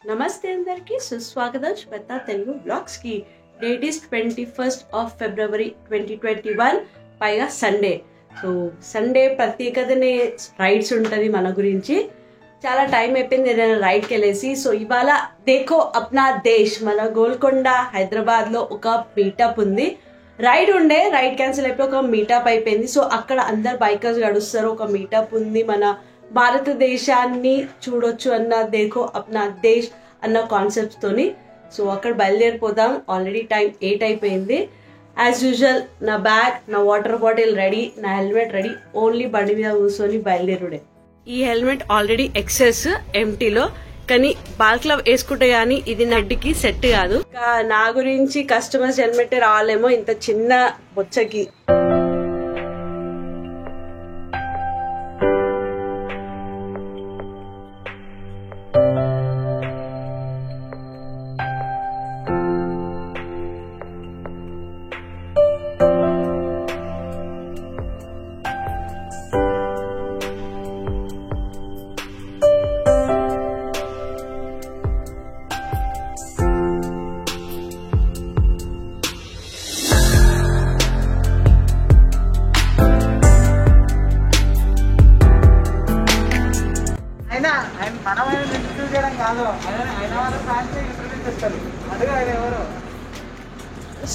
నమస్తే అందరికీ సుస్వాగతం శ్వేత తెలుగు బ్లాగ్స్ కి. Date is 21st of February 2021, పైగా సండే. సో సండే ప్రత్యేకతనే రైడ్స్ ఉంటుంది మన గురించి. చాలా టైం అయిపోయింది ఏదైనా రైడ్కి వెళ్ళేసి. సో ఇవాళ దేఖో అప్నా దేశ్ మన గోల్కొండ హైదరాబాద్లో ఒక మీటప్ ఉంది. రైడ్ ఉండే, రైడ్ క్యాన్సిల్ అయిపోయి ఒక మీటప్ అయిపోయింది. సో అక్కడ అందరు బైకర్స్ గడుస్తారు, ఒక మీటప్ ఉంది. మన భారతదేశాన్ని చూడొచ్చు అన్న దేఖో అప్నా దేశ్ అన్న కాన్సెప్ట్స్ తోని. సో అక్కడ బయలుదేరిపోతాం. ఆల్రెడీ టైం 8 అయిపోయింది. యాజ్ యూజువల్ నా బ్యాగ్, నా వాటర్ బాటిల్ రెడీ, నా హెల్మెట్ రెడీ. ఓన్లీ బండి మీద కూర్చొని బయలుదేరుడే. ఈ హెల్మెట్ ఆల్రెడీ ఎక్సెస్ ఎంటీలో, కానీ బాల్క్లో వేసుకుంటే గానీ ఇది నడ్డికి సెట్ కాదు. నా గురించి కస్టమర్స్ హెల్మెట్ రావాలేమో ఇంత చిన్న బొచ్చకి.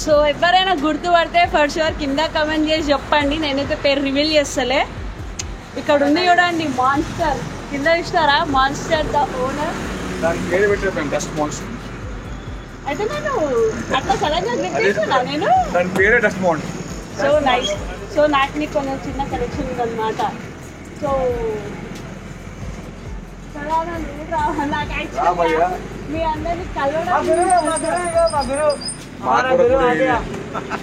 సో ఎవరైనా గుర్తుపడితే ఫర్ షూర్ కింద కమెంట్ చేసి చెప్పండి. నేనైతే పేరు రివీల్ చేస్తలే. ఇక్కడ ఉంది చూడండి మాన్స్టర్, కింద ఇస్తారా మాన్స్టర్ ద ఓనర్. అయితే నేను అట్లా సడన్గా గుర్తిస్తున్నా నేను. So nice. సో నాకు నీకు కొంచెం చిన్న కలెక్షన్ ఉందన్నమాట. సో మీ అందరినీ కలవడం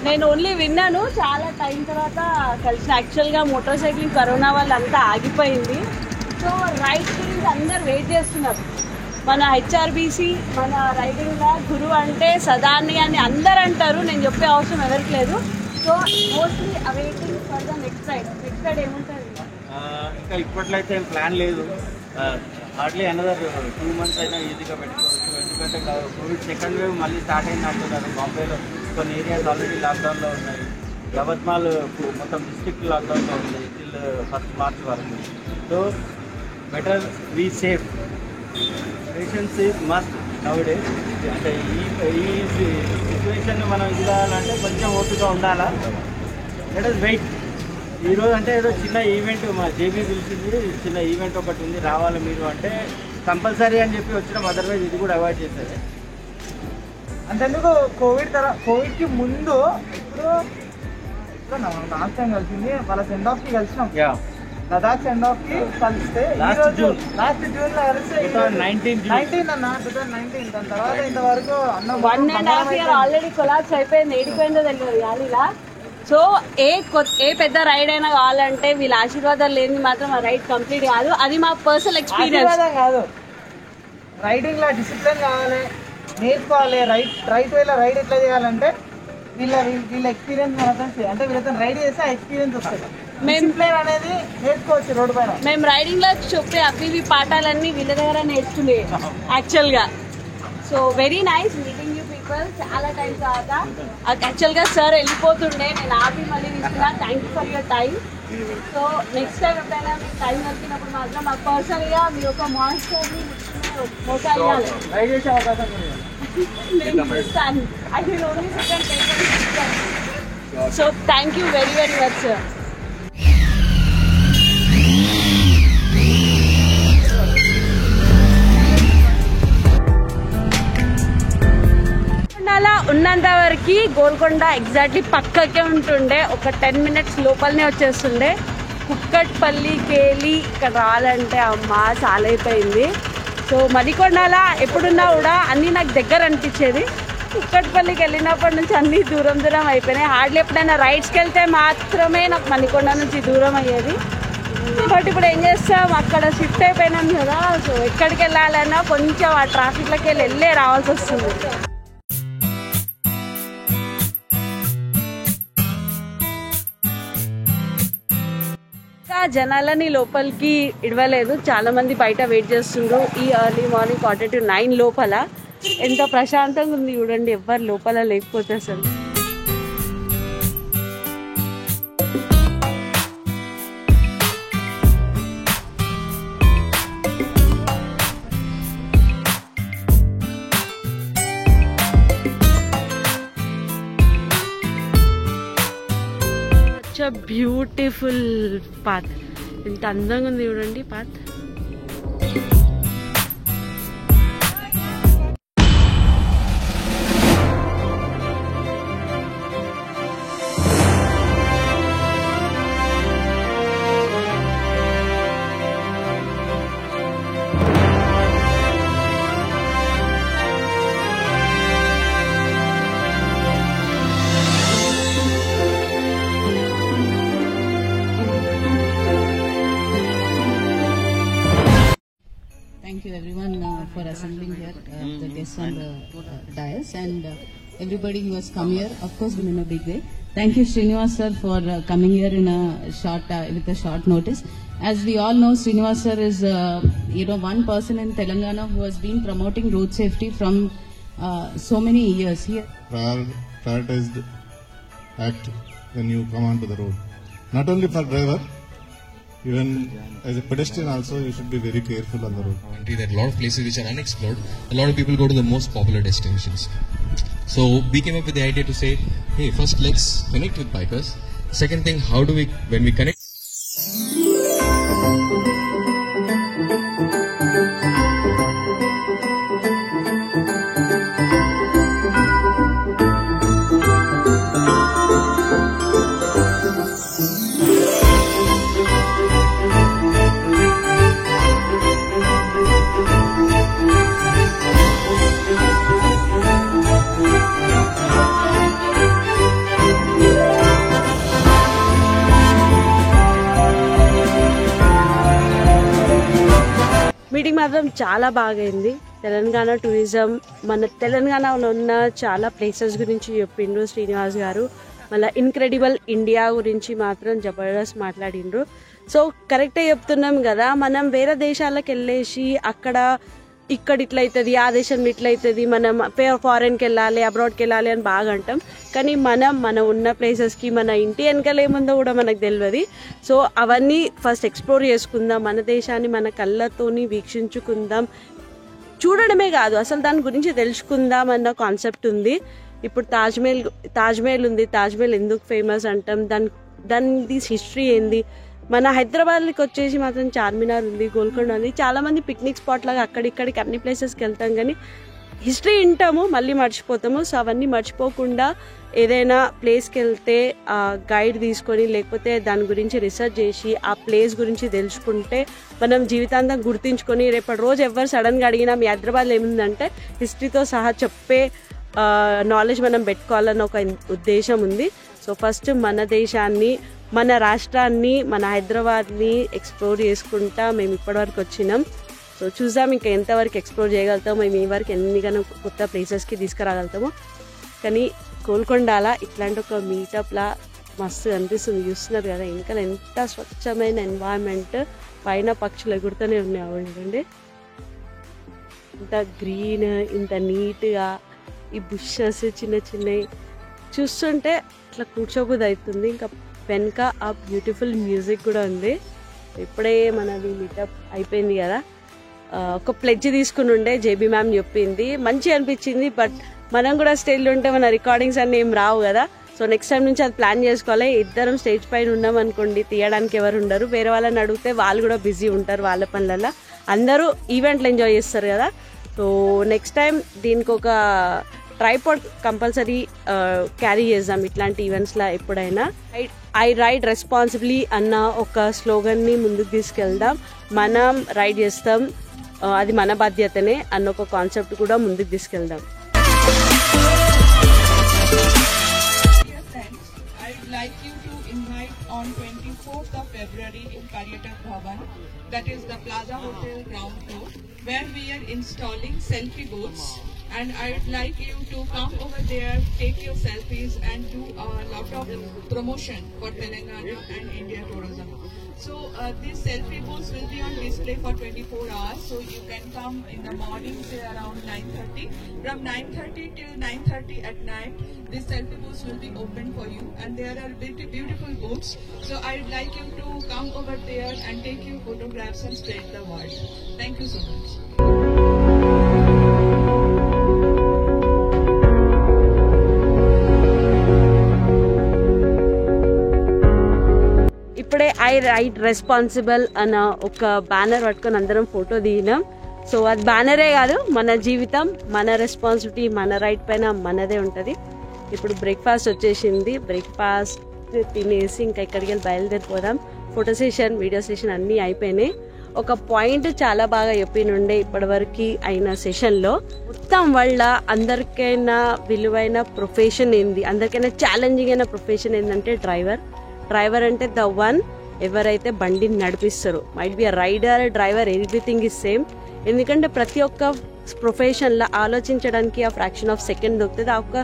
నేను ఓన్లీ విన్నాను, చాలా టైం తర్వాత కలిసిన. యాక్చువల్గా మోటార్ సైక్లింగ్ కరోనా వల్ల అంతా ఆగిపోయింది. సో రైడ్ గురించి అందరు వెయిట్ చేస్తున్నారు. మన హెచ్ఆర్బీసీ మన రైడింగ్లో గురు అంటే సదాని అని అందరు అంటారు. నేను చెప్పే అవసరం ఎవరికి లేదు. So mostly awaiting for the next ride. Next ride ఏముంటుంది? ఇంకా ఇప్పట్లో అయితే ఏం ప్లాన్ లేదు. హార్డ్లీ అనదర్ 2 months అయినా ఈజీగా పెట్టుకోవచ్చు. ఎందుకంటే కోవిడ్ సెకండ్ వేవ్ మళ్ళీ స్టార్ట్ అయింది అంటున్నారు. బాంబేలో కొన్ని ఏరియాస్ ఆల్రెడీ లాక్డౌన్లో ఉన్నాయి. యవత్మాల్ మొత్తం డిస్ట్రిక్ట్ లాక్డౌన్లో ఉంది టిల్ 1st March వరకు. So better be safe. Patience is must nowadays. అంటే ఈ సిచ్యువేషన్ మనం ఇది కావాలంటే కొంచెం ఓపికగా ఉండాలా. Let us wait. ఈరోజు అంటే ఏదో చిన్న ఈవెంట్ మా జేబీ పిలిచింది, చిన్న ఈవెంట్ ఒకటి ఉంది, రావాలి మీరు అంటే కంపల్సరీ అని చెప్పి వచ్చినాం. అదర్వైజ్ ఇది కూడా అవాయిడ్ చేసేది. అంతెందుకు కోవిడ్కి ముందు ఇప్పుడు లాస్ట్ టైం కలిసింది వాళ్ళ సెండ్ ఆఫ్కి కలిసినాం. లదాఖ్ సెండ్ ఆఫ్కి కలిస్తే లాస్ట్ జూన్లో కలిస్తే 2019 అన్న 2019. దాని తర్వాత ఇంతవరకు అన్న 1.5 year ఆల్రెడీ కొలాప్స్ అయిపోయింది. ఏడిపోయిందో తెలియదు గాలిలా. సో ఏ పెద్ద రైడ్ అయినా కావాలంటే వీళ్ళ ఆశీర్వాదాలు లేని మాత్రం ఆ రైడ్ కంప్లీట్ కాదు. అది మా పర్సనల్ ఎక్స్పీరియన్స్ కాదు. రైడింగ్ లో డిసిప్లిన్ కావాలి, నేర్చుకోవాలి. రైట్ వేలో రైడ్ ఎట్లా చేయాలంటే వీళ్ళ ఎక్స్పీరియన్స్ మనతో, అంటే వీళ్ళతో రైడ్ చేస్తే ఆ ఎక్స్పీరియన్స్ వస్తుంది. డిసిప్లిన్ అనేది నేర్చుకోవచ్చు రోడ్డు పైన. మేము రైడింగ్ లో చెప్పే అవి పాఠాలన్నీ వీళ్ళ దగ్గర నేర్చుకునే యాక్చువల్ గా. So very nice meeting you people. చాలా టైం తర్వాత యాక్చువల్గా సార్ వెళ్ళిపోతుండే, నేను ఆపి మళ్ళీ తీసుకున్నా. Thank you for your time. So next time ఎప్పుడైనా మీకు టైం దొరికినప్పుడు మాత్రం మాకు పర్సనల్గా మీరు ఒక మాన్స్టర్ని మోసా ఇవ్వాలి. రైడ్ చేసే అవకాశం నేను ఇస్తాను. I will only second take. So thank you very very much sir. అలా ఉన్నంత వరకు గోల్కొండ ఎగ్జాక్ట్లీ పక్కకే ఉంటుండే. ఒక 10 minutes లోపలనే వచ్చేస్తుండే. కుక్కట్పల్లి కేలి ఇక్కడ రావాలంటే అమ్మ చాలా అయిపోయింది. సో మణికొండలా ఎప్పుడున్నా కూడా అన్నీ నాకు దగ్గర అనిపించేది. కుక్కట్పల్లికి వెళ్ళినప్పటి నుంచి అన్నీ దూరం దూరం అయిపోయినాయి. హార్డ్లీ ఎప్పుడైనా రైడ్స్కి వెళ్తే మాత్రమే నాకు మణికొండ నుంచి దూరం అయ్యేది. బట్ ఇప్పుడు ఏం చేస్తాం, అక్కడ షిఫ్ట్ అయిపోయినాం కదా. సో ఎక్కడికి వెళ్ళాలన్నా కొంచెం ఆ ట్రాఫిక్లోకి వెళ్ళే రావాల్సి వస్తుంది. జనాలని లోపలికి ఇడవలేదు, చాలా మంది బయట వెయిట్ చేస్తుండ్రు. ఈ ఎర్లీ మార్నింగ్ 8:45 లోపల ఎంత ప్రశాంతంగా ఉంది చూడండి, ఎవ్వరు లోపల లేకపోతే అసలు. బ్యూటిఫుల్ పాత్, ఎంత అందంగా ఉంది చూడండి path. Thank you everyone for assembling here, the guests on the dais, and everybody who has come here, of course, in a big way. Thank you, Srinivas sir, for coming here in a with a short notice. As we all know, Srinivas sir is one person in Telangana who has been promoting road safety from so many years. Here, prioritized act when you come onto the road, not only for driver. Even as a pedestrian also, you should be very careful on the road. There are a lot of places which are unexplored. A lot of people go to the most popular destinations. So we came up with the idea to say, hey, first let's connect with bikers. Second thing, how do we, when we connect, meeting మాత్రం చాలా బాగైంది. Telangana tourism, మన తెలంగాణలో ఉన్న చాలా places గురించి చెప్పిండ్రు శ్రీనివాస్ గారు. మళ్ళీ ఇన్క్రెడిబుల్ ఇండియా గురించి మాత్రం జబర్దస్త్ మాట్లాడిండ్రు. సో కరెక్టే చెప్తున్నాం కదా, మనం వేరే దేశాలకు వెళ్ళేసి ఇక్కడ ఇట్లయితుంది, ఆ దేశంలో ఇట్లయితుంది, మనం ఫారెన్కి వెళ్ళాలి, అబ్రాడ్కి వెళ్ళాలి అని బాగా అంటాం. కానీ మన ఉన్న ప్లేసెస్కి మన ఇంటి వెనకాల ఏముందో కూడా మనకు తెలియదు. సో అవన్నీ ఫస్ట్ ఎక్స్ప్లోర్ చేసుకుందాం, మన దేశాన్ని మన కళ్ళతోని వీక్షించుకుందాం. చూడడమే కాదు, అసలు దాని గురించి తెలుసుకుందాం అన్న కాన్సెప్ట్ ఉంది. ఇప్పుడు తాజ్మహల్ ఉంది. తాజ్మహల్ ఎందుకు ఫేమస్ అంటాం, దాని హిస్టరీ ఏంది. మన హైదరాబాద్కి వచ్చేసి మాత్రం చార్మినార్ ఉంది, గోల్కొండ ఉంది. చాలామంది పిక్నిక్ స్పాట్ లాగా అక్కడిక్కడికి అన్ని ప్లేసెస్కి వెళ్తాం, కానీ హిస్టరీ వింటాము మళ్ళీ మర్చిపోతాము. సో అవన్నీ మర్చిపోకుండా ఏదైనా ప్లేస్కి వెళ్తే గైడ్ తీసుకొని, లేకపోతే దాని గురించి రీసెర్చ్ చేసి ఆ ప్లేస్ గురించి తెలుసుకుంటే మనం జీవితాంతం గుర్తించుకొని రేపటి రోజు ఎవరు సడన్గా అడిగినా మీ హైదరాబాద్లో ఏముందంటే హిస్టరీతో సహా చెప్పే నాలెడ్జ్ మనం పెట్టుకోవాలన్న ఒక ఉద్దేశం ఉంది. సో ఫస్ట్ మన దేశాన్ని, మన రాష్ట్రాన్ని, మన హైదరాబాద్ని ఎక్స్ప్లోర్ చేసుకుంటా మేము ఇప్పటివరకు వచ్చినాం. సో చూద్దాం ఇంకా ఎంతవరకు ఎక్స్ప్లోర్ చేయగలుగుతాం, మేము ఈ వరకు ఎన్నికైనా కొత్త ప్లేసెస్కి తీసుకురాగలుగుతాము. కానీ గోల్కొండలా ఇట్లాంటి ఒక మీటప్లా మస్తు అనిపిస్తుంది. చూస్తున్నారు కదా ఇంకా ఎంత స్వచ్ఛమైన ఎన్వైరన్మెంట్, పైన పక్షులు ఎగురుతూనే ఉన్నాయి. అవునండి, ఇంత గ్రీన్, ఇంత నీట్గా, ఈ బుషెస్ చిన్న చిన్నవి చూస్తుంటే ఇట్లా కూర్చోబుద్ది అవుతుంది. ఇంకా వెనక ఆ బ్యూటిఫుల్ మ్యూజిక్ కూడా ఉంది. ఇప్పుడే మనది మీటప్ అయిపోయింది కదా, ఒక ప్లెడ్జ్ తీసుకుని ఉండే జేబీ మ్యామ్ చెప్పింది, మంచి అనిపించింది. బట్ మనం కూడా స్టేజ్లో ఉంటే మన రికార్డింగ్స్ అన్నీ ఏం రావు కదా. సో నెక్స్ట్ టైం నుంచి అది ప్లాన్ చేసుకోవాలి. ఇద్దరం స్టేజ్ పైన ఉన్నాం అనుకోండి, తీయడానికి ఎవరు ఉండరు. వేరే వాళ్ళని అడిగితే వాళ్ళు కూడా బిజీ ఉంటారు వాళ్ళ పనులలో. అందరూ ఈవెంట్లు ఎంజాయ్ చేస్తారు కదా. సో నెక్స్ట్ టైం దీనికి ఒక ట్రైపాడ్ కంపల్సరీ క్యారీ చేద్దాం ఇట్లాంటి ఈవెంట్స్లో ఎప్పుడైనా. ఐ రైడ్ రెస్పాన్సిబ్లీ అన్న ఒక స్లోగన్ని ముందుకు తీసుకెళ్దాం. మనం రైడ్ చేస్తాం, అది మన బాధ్యతనే అన్న ఒక కాన్సెప్ట్ కూడా ముందుకు తీసుకెళ్దాం. I'd like you to invite on 24th of February in Karyatak Bhavan, that is the Plaza Hotel ground floor, where we are installing selfie booths. And I would like you to come over there, take your selfies and do a lot of promotion for Telangana and India tourism. So these selfie booths will be on display for 24 hours. So you can come in the morning, say around 9:30. From 9:30 till 9:30 at night, these selfie booths will be open for you, and there are beautiful booths. So I'd like you to come over there and take your photographs and spread the word. Thank you so much. ఇప్పుడే I right responsible అన్న ఒక banner పట్టుకొని అందరం photo దిగినాం. So అది బ్యానరే కాదు, మన జీవితం, మన రెస్పాన్సిబిలిటీ, మన రైట్ పైన మనదే ఉంటుంది. ఇప్పుడు బ్రేక్ఫాస్ట్ వచ్చేసింది. బ్రేక్ఫాస్ట్ తినేసి ఇంకా ఇక్కడికి వెళ్ళి బయలుదేరిపోదాం. ఫోటో సెషన్, వీడియో సెషన్ అన్నీ అయిపోయినాయి. ఒక పాయింట్ చాలా బాగా చెప్పినుండే ఇప్పటివరకు అయిన సెషన్లో, మొత్తం వల్ల అందరికైనా విలువైన ప్రొఫెషన్ ఏంది, అందరికైనా ఛాలెంజింగ్ అయిన ప్రొఫెషన్ ఏంటంటే డ్రైవర్ అంటే ద వన్ ఎవరైతే బండిని నడిపిస్తారు. Might be a rider, driver, everything is same. ఎందుకంటే ప్రతి ఒక్క ప్రొఫెషన్లో ఆలోచించడానికి ఆ ఫ్రాక్షన్ ఆఫ్ సెకండ్ దొరుకుతుంది. ఆ ఒక్క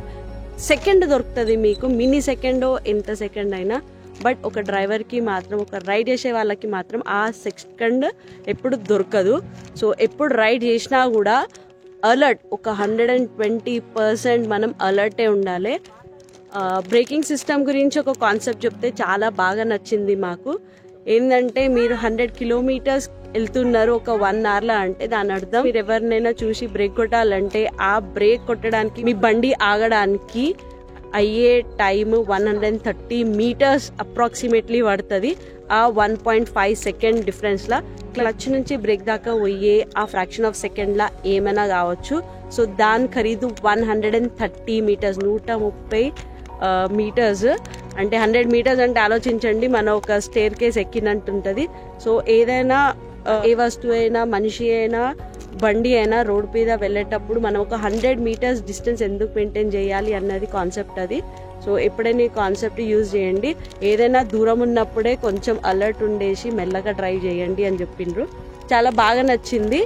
సెకండ్ దొరుకుతుంది మీకు, మినీ సెకండ్ ఎంత సెకండ్ అయినా. బట్ ఒక డ్రైవర్కి మాత్రం, ఒక రైడ్ చేసే వాళ్ళకి మాత్రం ఆ సెకండ్ ఎప్పుడు దొరకదు. సో ఎప్పుడు రైడ్ చేసినా కూడా అలర్ట్, ఒక 120% మనం అలర్టే ఉండాలి. బ్రేకింగ్ సిస్టమ్ గురించి ఒక కాన్సెప్ట్ చెప్తే చాలా బాగా నచ్చింది మాకు. ఏంటంటే మీరు 100 kilometers వెళ్తున్నారు ఒక 1 hourలో అంటే దాని అర్థం మీరు ఎవరినైనా చూసి బ్రేక్ కొట్టాలంటే ఆ బ్రేక్ కొట్టడానికి, మీ బండి ఆగడానికి అయ్యే టైం 130 meters అప్రాక్సిమేట్లీ పడుతుంది. ఆ 1.5 second డిఫరెన్స్లా క్లచ్ నుంచి బ్రేక్ దాకా పోయే ఆ ఫ్రాక్షన్ ఆఫ్ సెకండ్లా ఏమైనా కావచ్చు. సో దాని ఖరీదు 130 meters, 130 meters. అంటే 100 meters అంటే ఆలోచించండి, మనం ఒక స్టేర్ కేస్ ఎక్కినట్టు ఉంటుంది. సో ఏదైనా, ఏ వస్తువు అయినా, మనిషి అయినా, బండి అయినా రోడ్ మీద వెళ్ళేటప్పుడు మనం ఒక 100 meters డిస్టెన్స్ ఎందుకు మెయింటైన్ చేయాలి అన్నది కాన్సెప్ట్ అది. సో ఎప్పుడైనా ఈ కాన్సెప్ట్ యూజ్ చేయండి. ఏదైనా దూరం ఉన్నప్పుడే కొంచెం అలర్ట్ ఉండేసి మెల్లగా డ్రైవ్ చేయండి అని చెప్పిండ్రు. చాలా బాగా నచ్చింది.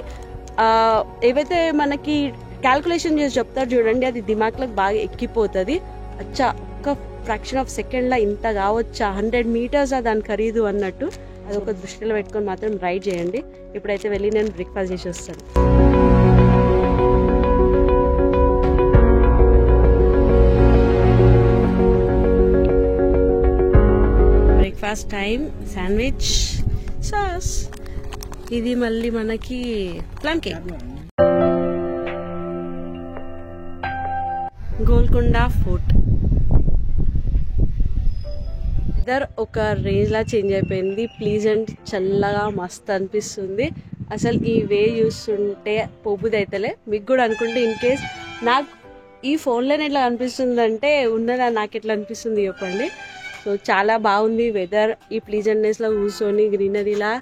ఏవైతే మనకి క్యాల్కులేషన్ చేసి చెప్తారు చూడండి, అది దిమాగ్లోకి బాగా ఎక్కిపోతుంది. అచ్చా, ఒక్క ఫ్రాక్షన్ ఆఫ్ సెకండ్లో ఇంత కావచ్చా, 100 meters దాని ఖరీదు అన్నట్టు. అది ఒక దృష్టిలో పెట్టుకొని మాత్రం రైడ్ చేయండి. ఇప్పుడైతే వెళ్ళి నేను బ్రేక్ఫాస్ట్ చేసి వస్తాను. Breakfast time, sandwich, sauce. ఇది మళ్ళీ మనకి plum cake. Golconda fort weather ఒక రేంజ్ లా చేంజ్ అయిపోయింది. ప్లీజెంట్, చల్లగా మస్తు అనిపిస్తుంది. అసలు ఈ వే చూస్తుంటే పోబుది అయితేలే. మీకు కూడా అనుకుంటే, ఇన్ కేస్ నాకు ఈ ఫోన్లోనే ఎట్లా అనిపిస్తుంది అంటే ఉన్నదా నాకు ఎట్లా అనిపిస్తుంది చెప్పండి. సో చాలా బాగుంది వెదర్. ఈ ప్లీజెంట్నెస్లో కూర్చొని గ్రీనరీలా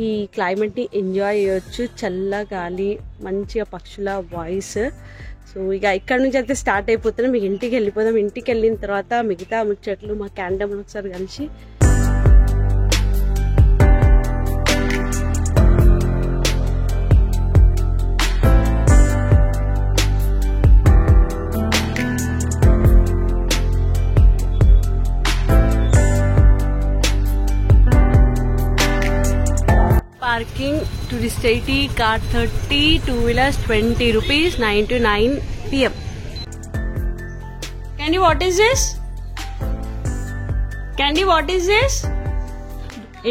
ఈ క్లైమేట్ని ఎంజాయ్ చేయొచ్చు. చల్ల గాలి, మంచిగా పక్షుల వాయిస్. సో ఇక ఇక్కడ నుంచి అయితే స్టార్ట్ అయిపోతున్నాం. మీకు ఇంటికి వెళ్ళిపోదాం. ఇంటికి వెళ్ళిన తర్వాత మిగతా ముచ్చట్లు మా క్యాండమ్ ఒకసారి కలిసి parking, tourist 80, car 30, 2-wheelers 20 rupees, 9 to 9 PM. Candy, what is this? Candy, what is this?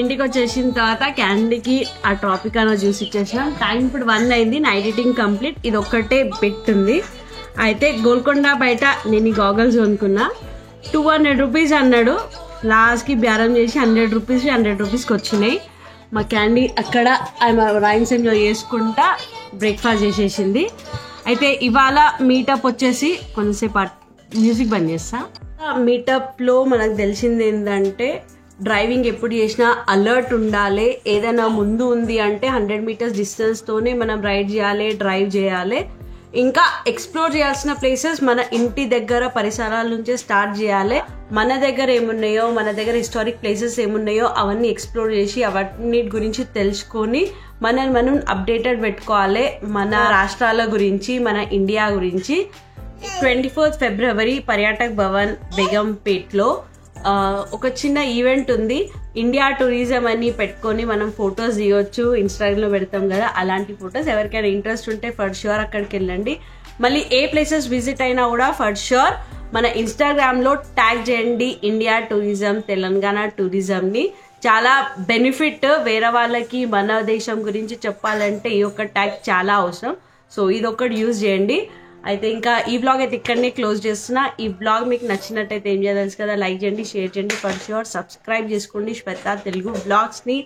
ఇంటికి వచ్చేసిన తర్వాత క్యాండీకి ఆ ట్రాపికానా జ్యూస్ ఇచ్చేసినాం. టైం ఇప్పుడు 1 అయింది. నా ఎడిటింగ్ కంప్లీట్. ఇది ఒక్కటే బెట్ ఉంది. అయితే గోల్కొండ బయట నేను ఈ గాగల్స్ కొనుక్కున్నా. 200 rupees అన్నాడు. లాస్ట్కి బేరం చేసి 100 రూపీస్కి వచ్చినాయి. మా క్యాండీ అక్కడ ఆమె రైమ్స్ ఎంజాయ్ చేసుకుంటా బ్రేక్ఫాస్ట్ చేసేసింది. అయితే ఇవాళ మీటప్ వచ్చేసి కొంతసేపు మ్యూజిక్ బంద్ చేస్తా. మీటప్లో మనకు తెలిసింది ఏంటంటే డ్రైవింగ్ ఎప్పుడు చేసినా అలర్ట్ ఉండాలి. ఏదైనా ముందు ఉంది అంటే 100 meters డిస్టెన్స్తోనే మనం రైడ్ చేయాలి, డ్రైవ్ చేయాలి. ఇంకా ఎక్స్ప్లోర్ చేయాల్సిన ప్లేసెస్ మన ఇంటి దగ్గర పరిసరాల నుంచే స్టార్ట్ చేయాలి. మన దగ్గర ఏమున్నాయో, మన దగ్గర హిస్టారిక్ ప్లేసెస్ ఏమున్నాయో అవన్నీ ఎక్స్ప్లోర్ చేసి అవన్నీ గురించి తెలుసుకొని మనం అప్డేటెడ్ పెట్టుకోవాలి. మన రాష్ట్రాల గురించి, మన ఇండియా గురించి. 24th February పర్యాటక్ భవన్ బేగంపేట్లో ఒక చిన్న ఈవెంట్ ఉంది, ఇండియా టూరిజం అని పెట్టుకొని మనం ఫొటోస్ దిగొచ్చు, ఇన్స్టాగ్రామ్లో పెడతాం కదా, అలాంటి ఫొటోస్. ఎవరికైనా ఇంట్రెస్ట్ ఉంటే ఫర్ ష్యూర్ అక్కడికి వెళ్ళండి. మళ్ళీ ఏ ప్లేసెస్ విజిట్ అయినా కూడా ఫర్ ష్యూర్ మన ఇన్స్టాగ్రామ్లో ట్యాగ్ చేయండి ఇండియా టూరిజం, తెలంగాణ టూరిజంని. చాలా బెనిఫిట్, వేరే వాళ్ళకి మన దేశం గురించి చెప్పాలంటే ఈ ఒక్క ట్యాగ్ చాలా అవసరం. సో ఇది ఒకటి యూజ్ చేయండి. అయితే ఇంకా ఈ బ్లాగ్ అయితే ఇక్కడనే క్లోజ్ చేస్తున్నా. ఈ బ్లాగ్ మీకు నచ్చినట్టయితే ఏం చేయాలి తెలుసు కదా, లైక్ చేయండి, షేర్ చేయండి, ఫర్ ష్యూర్ సబ్స్క్రైబ్ చేసుకోండి శ్వేత తెలుగు బ్లాగ్స్ని.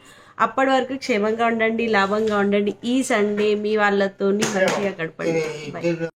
అప్పటి వరకు క్షేమంగా ఉండండి, లాభంగా ఉండండి. ఈ సండే మీ వాళ్ళతో మంచిగా గడపండి. బై.